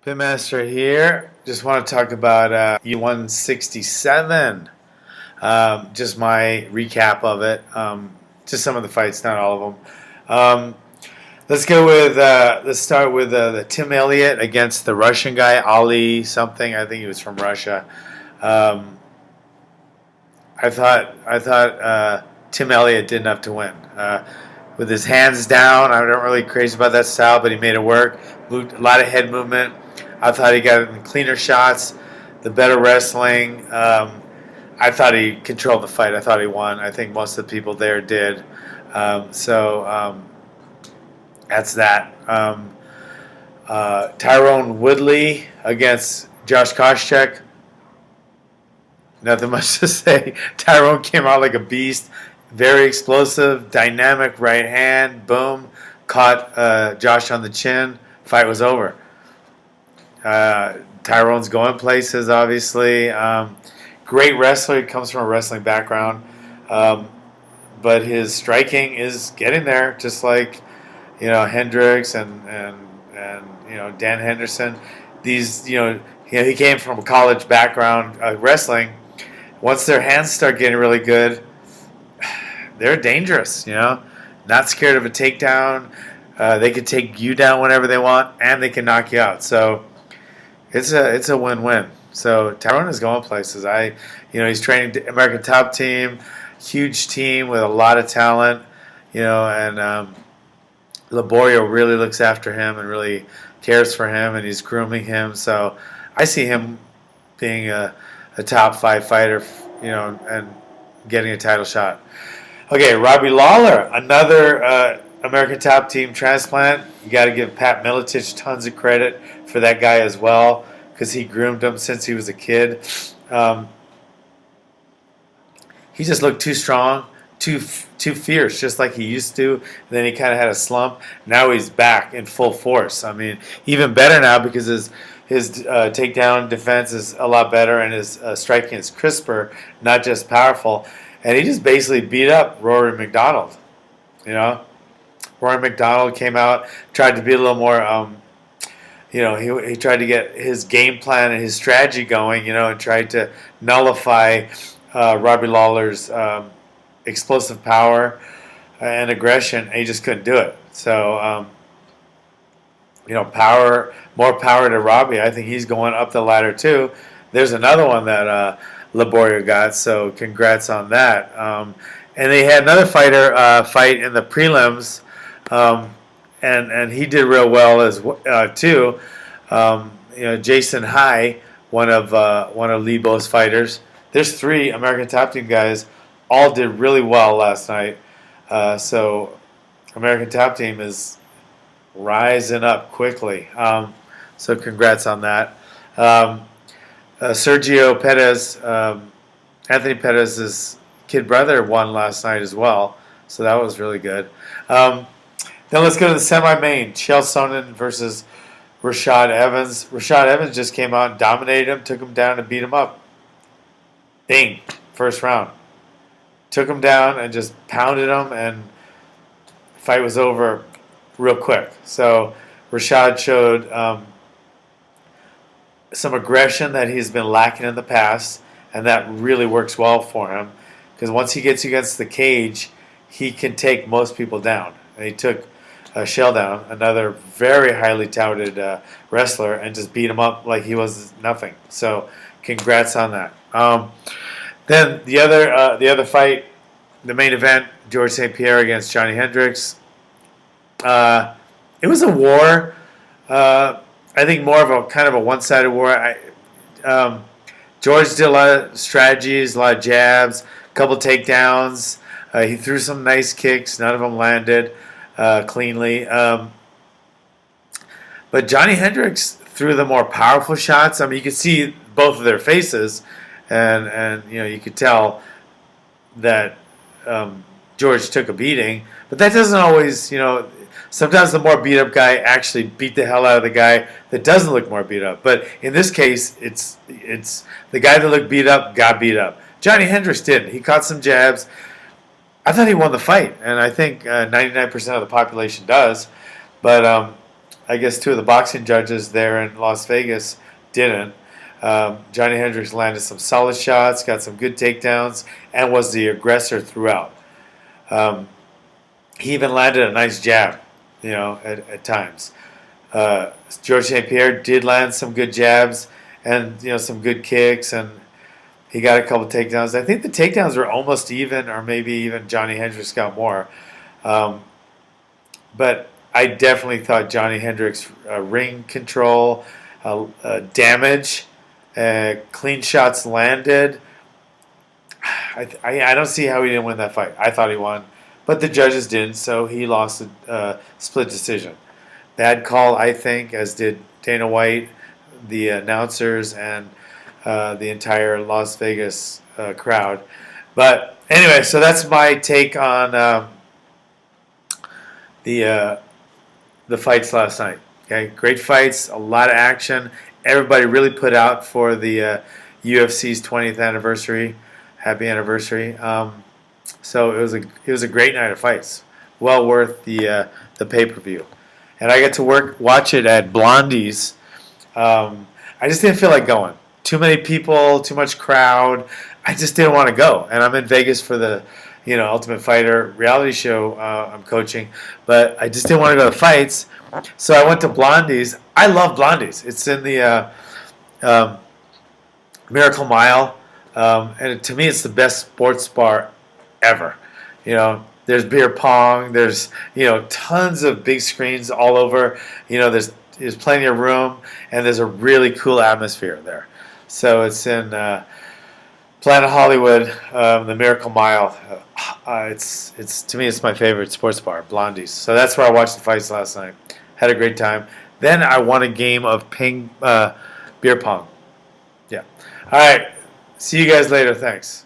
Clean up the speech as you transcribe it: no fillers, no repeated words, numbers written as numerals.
Pitmaster here. Just want to talk about U167. Just my recap of it. Just some of the fights, not all of them. Let's go with. Let's start with the Tim Elliott against the Russian guy Ali something. I think he was from Russia. I thought Tim Elliott did enough to win. With his hands down, I'm not really crazy about that style, but he made it work. Moved a lot of head movement. I thought he got the cleaner shots, the better wrestling. I thought he controlled the fight. I thought he won. I think most of the people there did. That's that. Tyrone Woodley against Josh Koscheck. Nothing much to say. Tyrone came out like a beast. Very explosive, dynamic right hand. Boom. Caught Josh on the chin. Fight was over. Tyrone's going places, obviously. Great wrestler. He comes from a wrestling background. But his striking is getting there, just like, Hendricks and Dan Henderson. These, he came from a college background wrestling. Once their hands start getting really good, they're dangerous, Not scared of a takedown. They can take you down whenever they want, and they can knock you out. So it's a win-win. So Tyrone is going places. He's training American Top Team, huge team with a lot of talent, and Laborio really looks after him and really cares for him, and he's grooming him. So I see him being a top 5 fighter, and getting a title shot. Okay, Robbie Lawler, another American Top Team transplant. You got to give Pat Miletich tons of credit for that guy as well, because he groomed him since he was a kid. He just looked too strong, too fierce, just like he used to. And then he kind of had a slump. Now he's back in full force. I mean, even better now because his takedown defense is a lot better, and his striking is crisper, not just powerful. And he just basically beat up Rory McDonald. Rory McDonald came out, tried to be a little more, he tried to get his game plan and his strategy going, and tried to nullify Robbie Lawler's explosive power and aggression, and he just couldn't do it. So, more power to Robbie. I think he's going up the ladder too. There's another one that Laborio got, so congrats on that. And they had another fighter fight in the prelims, and he did real well as too. Jason High, one of Lebo's fighters. There's 3 American Top Team guys, all did really well last night. So American Top Team is rising up quickly. So congrats on that. Sergio Perez, Anthony Perez's kid brother, won last night as well. So that was really good. Then let's go to the semi-main. Chael Sonnen versus Rashad Evans. Rashad Evans just came out and dominated him, took him down and beat him up. Bing. First round. Took him down and just pounded him, and the fight was over real quick. So Rashad showed some aggression that he's been lacking in the past, and that really works well for him, because once he gets against the cage, he can take most people down. And he took Shell down, another very highly touted wrestler, and just beat him up like he was nothing. So congrats on that. Then the other fight, the main event, George St. Pierre against Johnny Hendricks. It was a war. I think more of a kind of a one-sided war. George did a lot of strategies, a lot of jabs, a couple takedowns. He threw some nice kicks. None of them landed cleanly. But Johnny Hendricks threw the more powerful shots. I mean, you could see both of their faces, and you could tell that George took a beating. But that doesn't always, sometimes the more beat up guy actually beat the hell out of the guy that doesn't look more beat up. But in this case, it's the guy that looked beat up got beat up. Johnny Hendricks didn't. He caught some jabs. I thought he won the fight, and I think 99% of the population does. But I guess two of the boxing judges there in Las Vegas didn't. Johnny Hendricks landed some solid shots, got some good takedowns, and was the aggressor throughout. Um, he even landed a nice jab, at times. George St. Pierre did land some good jabs and some good kicks, and he got a couple takedowns. I think the takedowns were almost even, or maybe even Johnny Hendricks got more. Um, but I definitely thought Johnny Hendricks' ring control, damage, clean shots landed. I don't see how he didn't win that fight. I thought he won, but the judges didn't, so he lost a split decision. Bad call, I think, as did Dana White, the announcers, and the entire Las Vegas crowd. But anyway, so that's my take on the fights last night. Okay, great fights, a lot of action. Everybody really put out for the UFC's 20th anniversary. Happy anniversary! So it was a great night of fights. Well worth the pay-per-view, and I get to watch it at Blondie's. I just didn't feel like going. Too many people, too much crowd. I just didn't want to go, and I'm in Vegas for the Ultimate Fighter reality show I'm coaching, but I just didn't want to go to fights. So I went to Blondie's. I love Blondie's. It's in the Miracle Mile, and to me, it's the best sports bar ever. There's beer pong. There's tons of big screens all over. There's plenty of room, and there's a really cool atmosphere there. So it's in Planet Hollywood, the Miracle Mile. It's to me, it's my favorite sports bar, Blondie's. So that's where I watched the fights last night. Had a great time. Then I won a game of beer pong. Yeah. All right. See you guys later. Thanks.